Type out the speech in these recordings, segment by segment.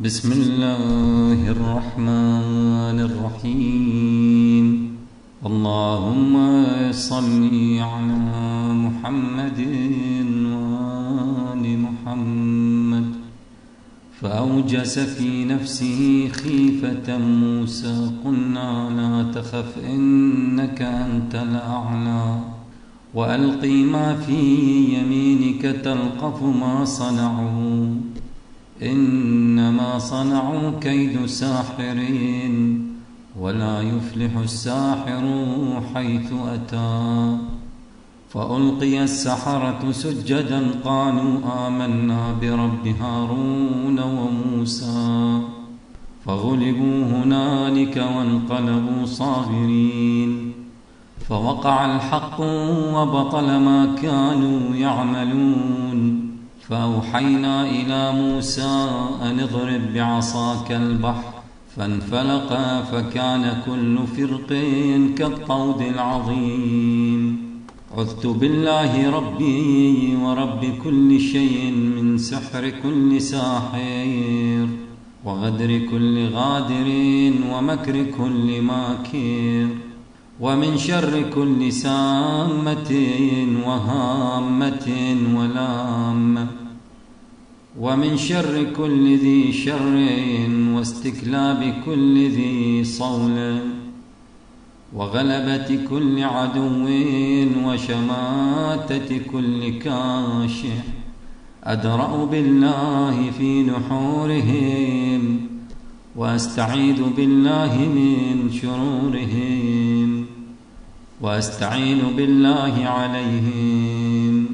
بسم الله الرحمن الرحيم. اللهم صل على محمد وآل محمد. فأوجس في نفسه خيفة موسى قلنا لا تخف إنك أنت الأعلى وألقي ما في يمينك تلقف ما صنعوا إنما صنعوا كيد ساحر ولا يفلح الساحر حيث أتى. فألقي السحرة سجدا قالوا آمنا برب هارون وموسى فغلبوا هنالك وانقلبوا صاغرين. فوقع الحق وبطل ما كانوا يعملون. فأوحينا إلى موسى أن اضرب بعصاك البحر فانفلق فكان كل فرق كالطود العظيم. عذت بالله ربي ورب كل شيء من سحر كل ساحر وغدر كل غادر ومكر كل ماكر ومن شر كل سامة وهامة ولامة ومن شر كل ذي شر واستكلاب كل ذي صول وغلبة كل عدو وشماتة كل كاشح. أدرأ بالله في نحورهم وأستعيذ بالله من شرورهم وأستعين بالله عليهم.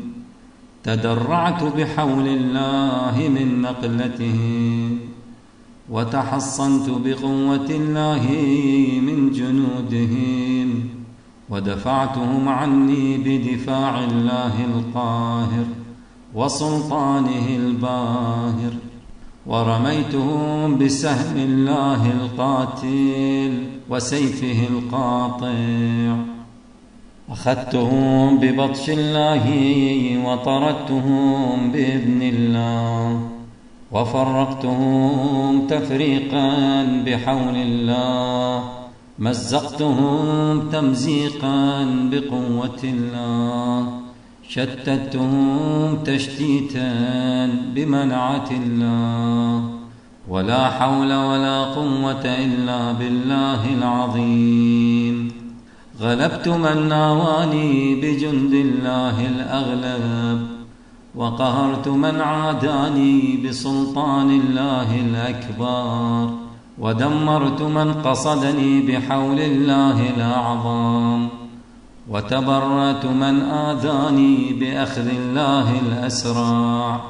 تدرعت بحول الله من نقلتهم وتحصنت بقوة الله من جنودهم ودفعتهم عني بدفاع الله القاهر وسلطانه الباهر. ورميتهم بسهم الله القاتل وسيفه القاطع. أخذتهم ببطش الله وطردتهم بإذن الله وفرقتهم تفريقا بحول الله. مزقتهم تمزيقا بقوة الله. شتتهم تشتيتا بمنعة الله. ولا حول ولا قوة إلا بالله العظيم. غلبت من ناواني بجند الله الأغلب وقهرت من عاداني بسلطان الله الأكبر ودمرت من قصدني بحول الله الأعظم وتبرأت من آذاني بأخذ الله الأسرع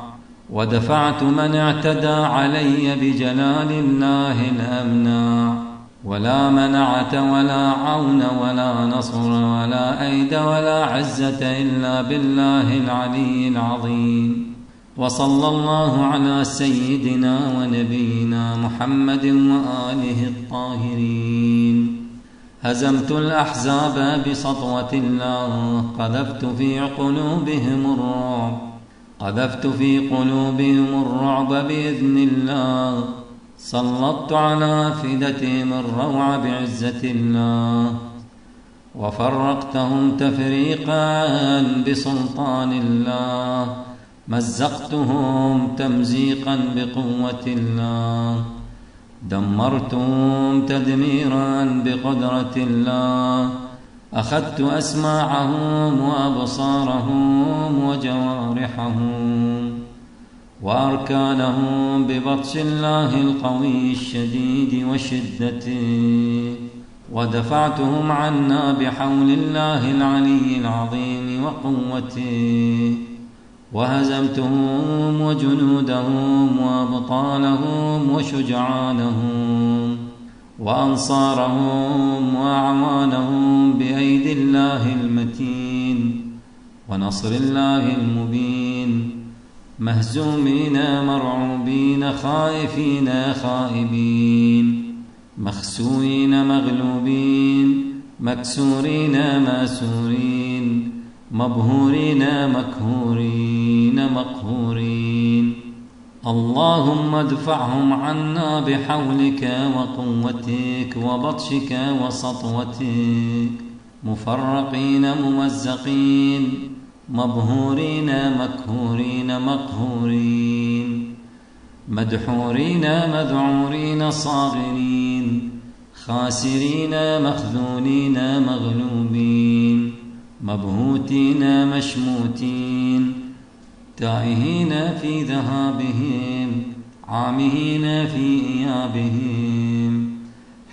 ودفعت من اعتدى علي بجلال الله الأمنع. ولا منعة ولا عون ولا نصر ولا أيد ولا عزة إلا بالله العلي العظيم. وصلى الله على سيدنا ونبينا محمد وآله الطاهرين. هزمت الأحزاب بسطوة الله. قذفت في قلوبهم الرعب بإذن الله. سلطت على أفئدتهم الروع بعزة الله. وفرقتهم تفريقا بسلطان الله. مزقتهم تمزيقا بقوة الله. دمرتهم تدميرا بقدرة الله. أخذت أسماعهم وأبصارهم وجوارحهم وأركانهم ببطش الله القوي الشديد وشدته. ودفعتهم عنا بحول الله العلي العظيم وقوته. وهزمتهم وجنودهم وأبطالهم وشجعانهم وأنصارهم وأعوانهم بأيدي الله المتين ونصر الله المبين. مهزومين مرعوبين خائفين خائبين مخسوين مغلوبين مكسورين ماسورين مبهورين مكهورين مقهورين. اللهم ادفعهم عنا بحولك وقوتك وبطشك وسطوتك، مفرقين ممزقين، مبهورين مقهورين مقهورين، مدحورين مذعورين صاغرين، خاسرين مخذولين مغلوبين، مبهوتين مشموتين، تائهين في ذهابهم، عامهين في إيابهم،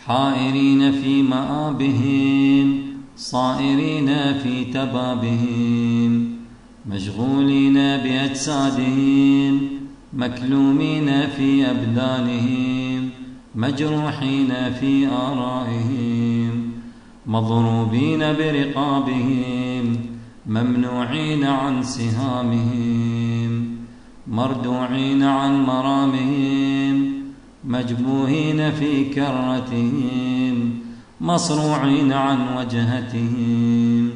حائرين في مآبهم، صائرين في تبابهم، مشغولين بأجسادهم، مكلومين في أبدانهم، مجروحين في آرائهم، مضروبين برقابهم، ممنوعين عن سهامهم، مردوعين عن مرامهم، مجبوهين في كرتهم، مصروعين عن وجهتهم،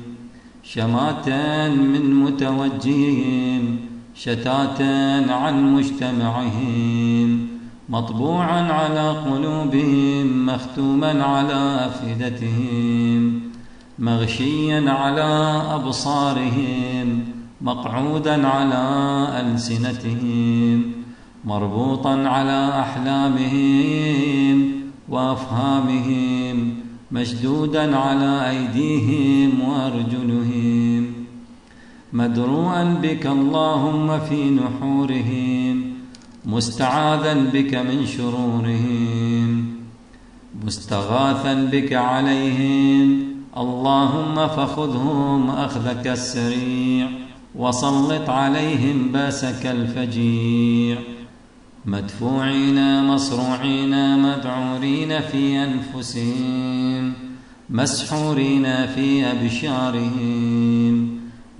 شماتا من متوجههم، شتاتا عن مجتمعهم، مطبوعا على قلوبهم، مختوما على أفئدتهم، مغشيا على أبصارهم، مقعودا على ألسنتهم، مربوطا على أحلامهم وأفهامهم، مشدودا على أيديهم وأرجلهم، مدروءا بك اللهم في نحورهم، مستعاذا بك من شرورهم، مستغاثا بك عليهم، اللهم فخذهم أخذك السريع، وسلط عليهم باسك الفجيع، مدفوعين مصروعين مذعورين في أنفسهم، مسحورين في أبشارهم،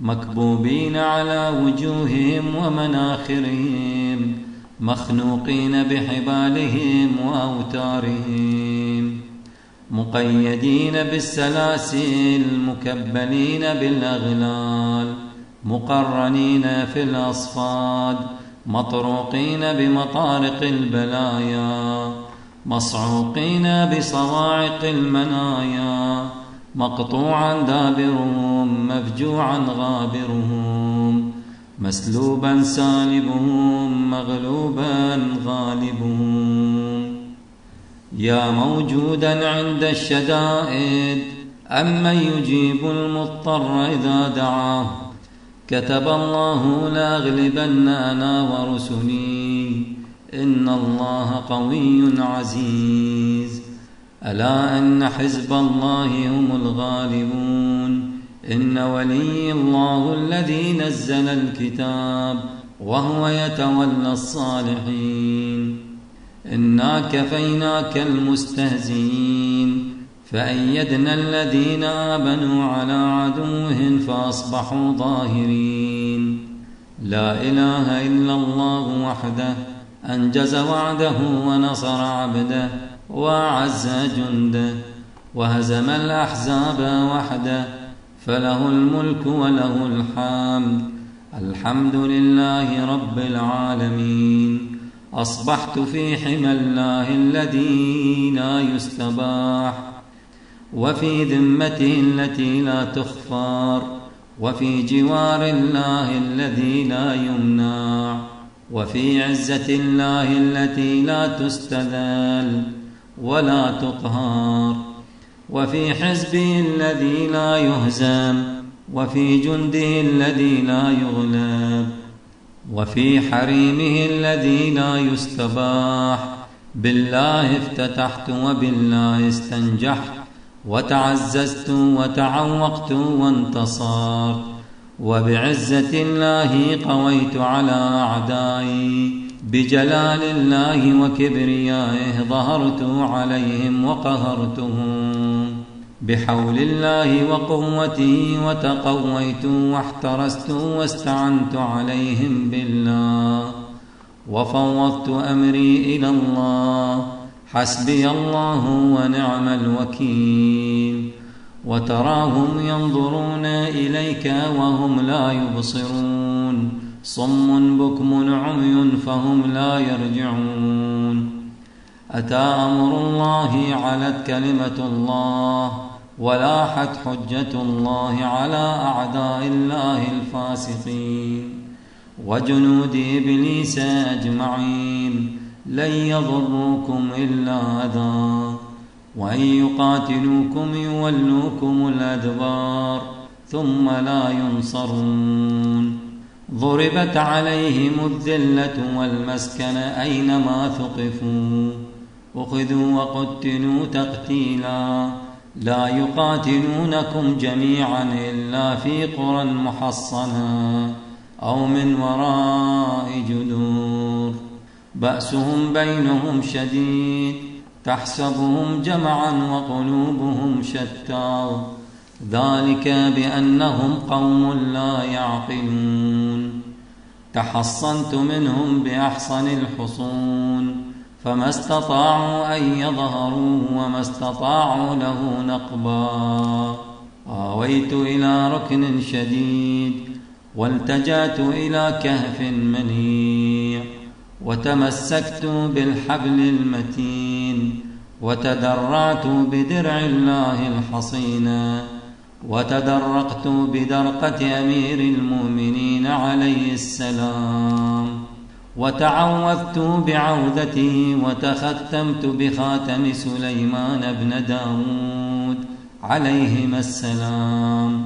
مكبوبين على وجوههم ومناخرهم، مخنوقين بحبالهم وأوتارهم، مقيدين بالسلاسل، مكبلين بالأغلال، مقرنين في الأصفاد، مطروقين بمطارق البلايا، مصعوقين بصواعق المنايا، مقطوعا دابرهم، مفجوعا غابرهم، مسلوبا سالبهم، مغلوبا غالبهم، يا موجودا عند الشدائد، أمن يجيب المضطر إذا دعاه، كتب الله لأغلبن أنا ورسلي، إن الله قوي عزيز. ألا أن حزب الله هم الغالبون، إن ولي الله الذي نزل الكتاب وهو يتولى الصالحين. إنا كفيناك المستهزئين، فأيدنا الذين آمنوا على عدوهم فأصبحوا ظاهرين. لا إله إلا الله وحده أنجز وعده ونصر عبده وأعز جنده وهزم الأحزاب وحده، فله الملك وله الحمد. الحمد لله رب العالمين. أصبحت في حمى الله الذي لا يستباح، وفي ذمته التي لا تخفر، وفي جوار الله الذي لا يمنع، وفي عزة الله التي لا تستذل ولا تقهر، وفي حزبه الذي لا يهزم، وفي جنده الذي لا يغلب، وفي حريمه الذي لا يستباح. بالله افتتحت وبالله استنجحت، وتعززت وتعوقت وانتصرت، وبعزة الله قويت على أعدائي، بجلال الله وكبريائه ظهرت عليهم وقهرتهم، بحول الله وقوته وتقويت واحترست واستعنت عليهم بالله، وفوضت أمري إلى الله. حسبي الله ونعم الوكيل. وتراهم ينظرون إليك وهم لا يبصرون، صم بكم عمي فهم لا يرجعون. أتى أمر الله علت كلمة الله ولاحت حجة الله على أعداء الله الفاسقين وجنود إبليس أجمعين لن يضروكم إلا أذى وإن يقاتلوكم يولوكم الأدبار ثم لا ينصرون. ضربت عليهم الذلة والمسكنة أينما ثقفوا أخذوا وقتلوا تقتيلا لا يقاتلونكم جميعا إلا في قرى محصنة أو من وراء جدور بأسهم بينهم شديد تحسبهم جمعا وقلوبهم شتى ذلك بأنهم قوم لا يعقلون. تحصنت منهم بأحصن الحصون فما استطاعوا أن يظهروا وما استطاعوا له نقبا. آويت إلى ركن شديد والتجأت إلى كهف منيع وتمسكت بالحبل المتين وتدرعت بدرع الله الحصينة وتدرقت بدرقة أمير المؤمنين عليه السلام وتعوذت بعوذته وتختمت بخاتم سليمان بن داود عليهما السلام.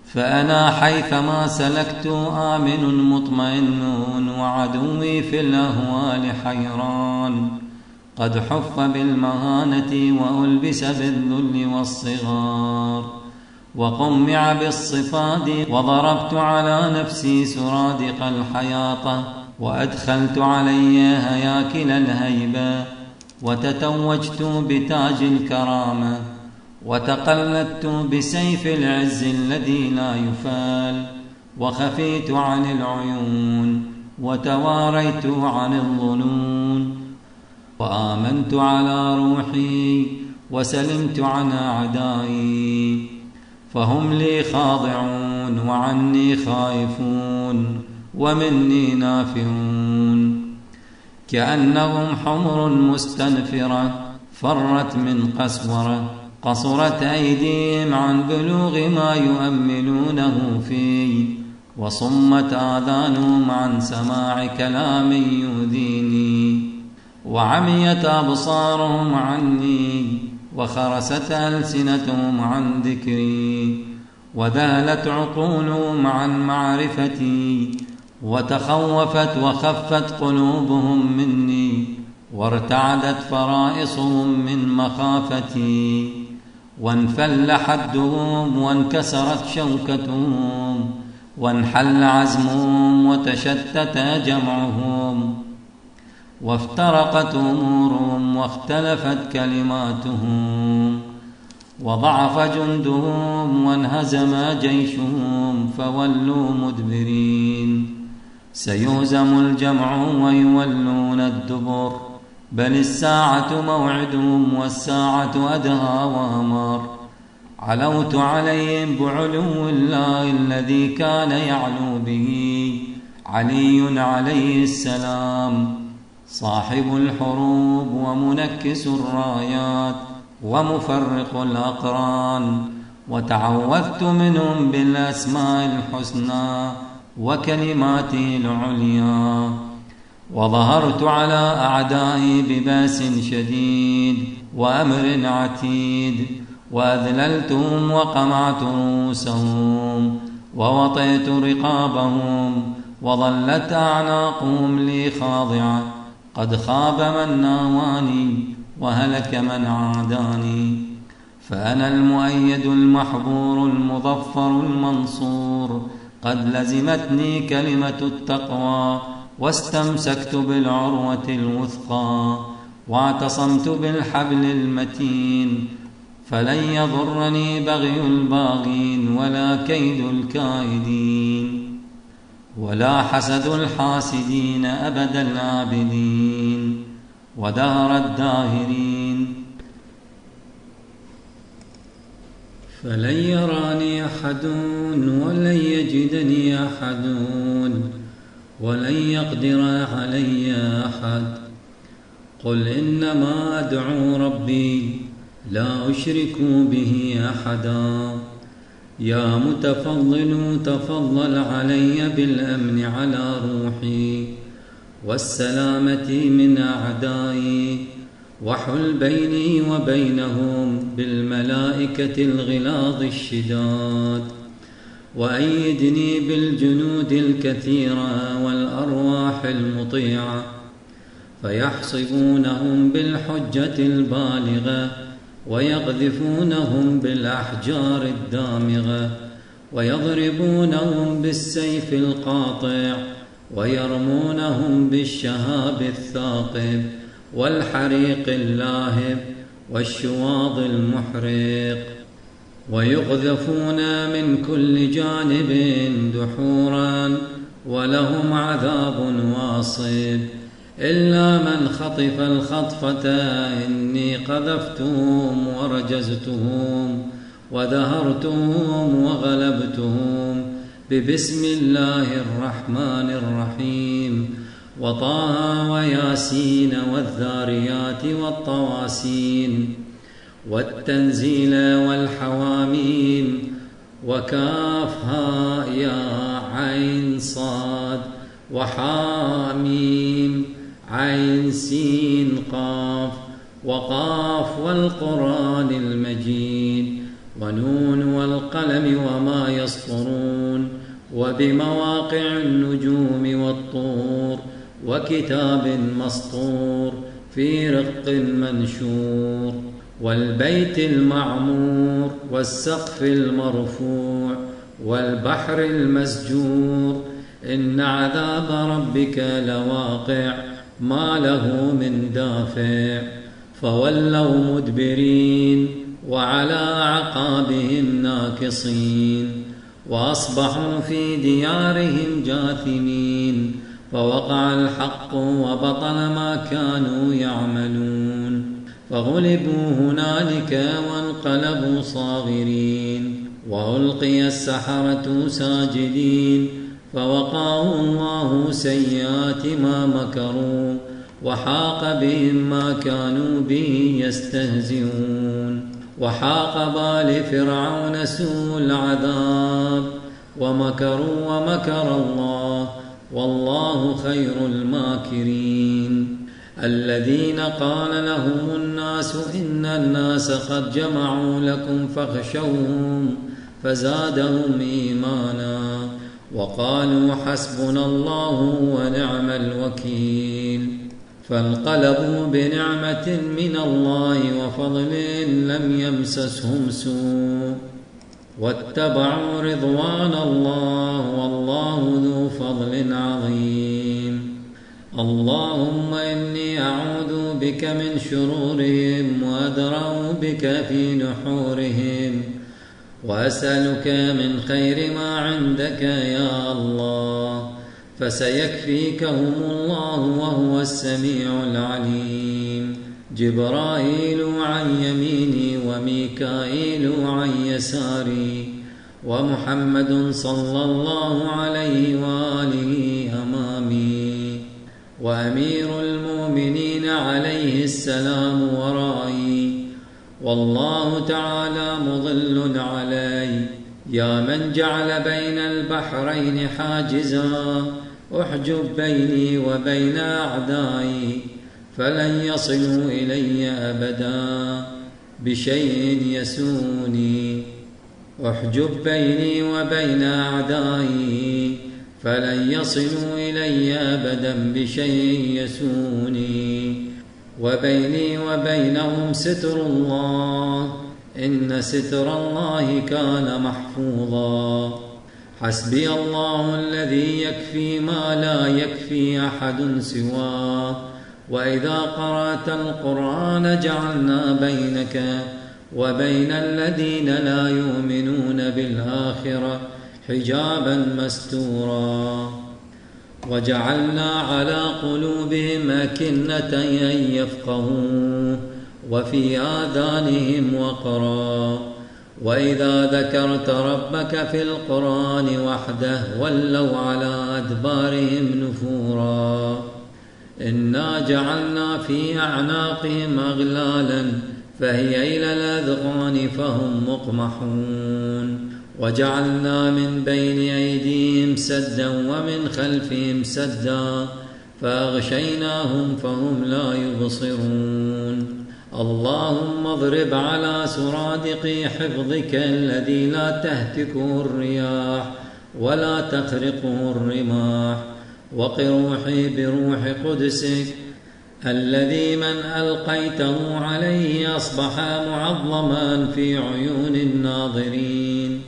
فأنا حيثما سلكت آمن مطمئن وعدوي في الأهوال حيران قد حف بالمهانة وألبس بالذل والصغار وقمع بالصفاد وضربت على نفسي سرادق الحياطة وأدخلت علي هياكل الهيبة وتتوجت بتاج الكرامة وتقلدت بسيف العز الذي لا يفال وخفيت عن العيون وتواريت عن الظنون وآمنت على روحي وسلمت عن أعدائي فهم لي خاضعون وعني خائفون ومني نافرون كأنهم حمر مستنفرة فرت من قسورة قصرت أيديهم عن بلوغ ما يؤملونه فيه وصمت آذانهم عن سماع كلام يؤذيني وعميت أبصارهم عني وخرست ألسنتهم عن ذكري وذهلت عقولهم عن معرفتي وتخوفت وخفت قلوبهم مني وارتعدت فرائصهم من مخافتي وانفل حدهم وانكسرت شوكتهم وانحل عزمهم وتشتت جمعهم وافترقت أمورهم واختلفت كلماتهم وضعف جندهم وانهزم جيشهم فولوا مدبرين. سيهزم الجمع ويولون الدبر بل الساعة موعدهم والساعة أدهى وأمر. علوت عليهم بعلو الله الذي كان يعلو به علي عليه السلام صاحب الحروب ومنكس الرايات ومفرق الأقران وتعوذت منهم بالأسماء الحسنى وكلماته العليا وظهرت على أعدائي بباس شديد وأمر عتيد وأذللتهم وقمعت رؤوسهم ووطئت رقابهم وظلت أعناقهم لي خاضعة. قد خاب من ناواني وهلك من عاداني فأنا المؤيد المحبور المظفر المنصور. قد لزمتني كلمة التقوى واستمسكت بالعروة الوثقى واعتصمت بالحبل المتين فلن يضرني بغي الباغين ولا كيد الكائدين ولا حسد الحاسدين أبد العابدين ودهر الداهرين. فلن يراني أحد ولن يجدني أحد ولن يقدر علي أحد. قل إنما أدعو ربي لا أشرك به أحدا. يا متفضل تفضل علي بالأمن على روحي والسلامة من أعدائي، وحل بيني وبينهم بالملائكة الغلاظ الشداد، وأيدني بالجنود الكثيرة والأرواح المطيعة، فيحصبونهم بالحجة البالغة ويقذفونهم بالأحجار الدامغة، ويضربونهم بالسيف القاطع، ويرمونهم بالشهاب الثاقب والحريق اللاهب والشواظ المحرق، ويقذفون من كل جانب دحورا، ولهم عذاب واصب، إلا من خطف الخطفة إني قذفتهم ورجزتهم ودهرتهم وغلبتهم ببسم الله الرحمن الرحيم، وطه وياسين والذاريات والطواسين والتنزيل والحواميم، وكافها يا عين صاد وحاميم عين سين قاف، وقاف والقرآن المجيد، ونون والقلم وما يسطرون، وبمواقع النجوم والطور، وكتاب مسطور في رق منشور، والبيت المعمور، والسقف المرفوع، والبحر المسجور، إن عذاب ربك لواقع ما له من دافع. فولوا مدبرين وعلى أعقابهم ناكصين، وأصبحوا في ديارهم جاثمين، فوقع الحق وبطل ما كانوا يعملون، فغلبوا هنالك وانقلبوا صاغرين، وألقي السحرة ساجدين، فوقاه الله سيئات ما مكروا، وحاق بهم ما كانوا به يستهزئون، وحاق بآل فرعون سوء العذاب، ومكروا ومكر الله والله خير الماكرين. الذين قال لهم الناس إن الناس قد جمعوا لكم فاخشوهم فزادهم إيمانا، وقالوا حسبنا الله ونعم الوكيل، فانقلبوا بنعمة من الله وفضل لم يمسسهم سوء، واتبعوا رضوان الله والله ذو فضل عظيم. اللهم إني أعوذ بك من شرورهم وأدرأ بك في نحورهم، وأسألك من خير ما عندك يا الله، فسيكفيكهم الله وهو السميع العليم. جبرائيل عن يميني وميكائيل عن يساري، ومحمد صلى الله عليه وآله أمامي، وأمير المؤمنين عليه السلام ورائي، والله تعالى مضل علي. يا من جعل بين البحرين حاجزا، احجب بيني وبين أعدائي، فلن يصلوا إلي أبدا بشيء يسوني. احجب بيني وبين أعدائي، فلن يصلوا إلي أبدا بشيء يسوني. وبيني وبينهم ستر الله، إن ستر الله كان محفوظا. حسبي الله الذي يكفي ما لا يكفي أحد سواه. وإذا قرأت القرآن جعلنا بينك وبين الذين لا يؤمنون بالآخرة حجابا مستورا، وجعلنا على قلوبهم أكنة أن يفقهوه، وفي آذانهم وقرا، وإذا ذكرت ربك في القرآن وحده ولوا على أدبارهم نفورا إنا جعلنا في أعناقهم أغلالا فهي إلى الأذقان فهم مقمحون وجعلنا من بين أيديهم سدا ومن خلفهم سدا فأغشيناهم فهم لا يبصرون اللهم اضرب على سرادق حفظك الذي لا تهتكه الرياح ولا تخرقه الرماح وق روحي بروح قدسك الذي من ألقيته عليه أصبح معظما في عيون الناظرين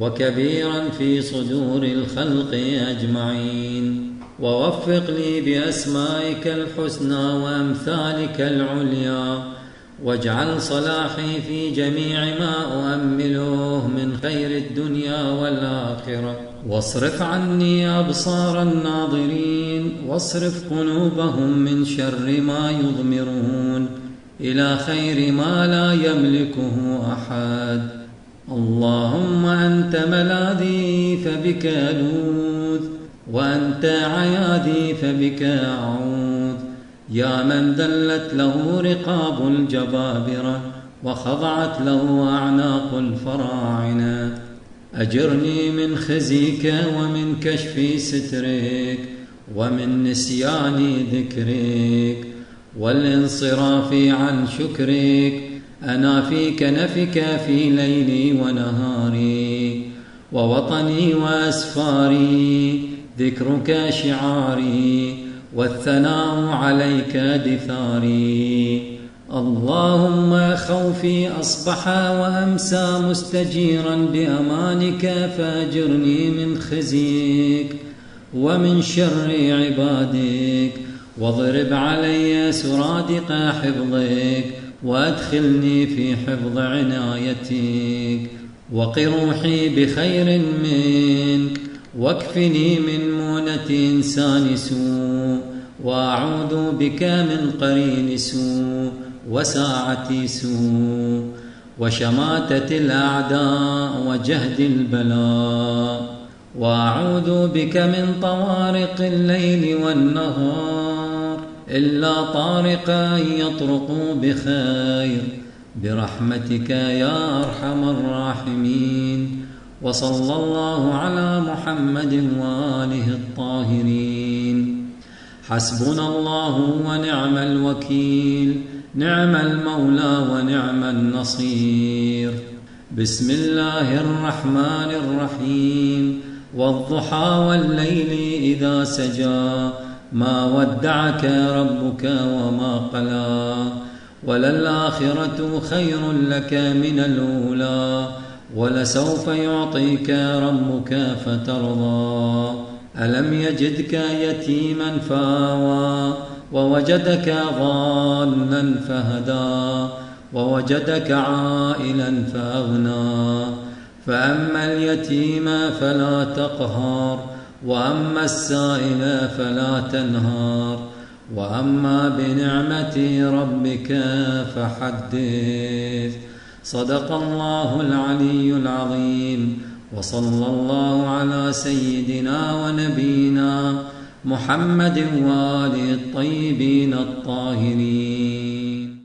وكبيرا في صدور الخلق أجمعين ووفق لي بأسمائك الحسنى وأمثالك العليا واجعل صلاحي في جميع ما أؤمله من خير الدنيا والآخرة واصرف عني أبصار الناظرين واصرف قلوبهم من شر ما يضمرون إلى خير ما لا يملكه أحد اللهم أنت ملاذي فبك ألوذ وأنت عياذي فبك أعوذ يا من ذلت له رقاب الجبابرة وخضعت له أعناق الفراعنة أجرني من خزيك ومن كشف سترك ومن نسيان ذكرك والانصراف عن شكرك أنا في كنفك في ليلي ونهاري ووطني وأسفاري ذكرك شعاري والثناء عليك دثاري اللهم خوفي أصبح وأمسى مستجيرا بأمانك فأجرني من خزيك ومن شر عبادك واضرب علي سرادق حفظك وأدخلني في حفظ عنايتك وق روحي بخير منك واكفني من مونة إنسان سوء وأعوذ بك من قرين سوء وساعة سوء وشماتة الأعداء وجهد البلاء وأعوذ بك من طوارق الليل والنهار إلا طارقا يطرق بخير برحمتك يا أرحم الراحمين وصلى الله على محمد وآله الطاهرين حسبنا الله ونعم الوكيل نعم المولى ونعم النصير بسم الله الرحمن الرحيم والضحى والليل إذا سجى ما ودعك ربك وما قلى وللآخرة خير لك من الأولى ولسوف يعطيك ربك فترضى ألم يجدك يتيما فآوى ووجدك ضالا فهدى ووجدك عائلا فأغنى فأما اليتيم فلا تقهر وأما السائل فلا تنهر وأما بنعمة ربك فحدث صدق الله العلي العظيم وصلى الله على سيدنا ونبينا محمد وآله الطيبين الطاهرين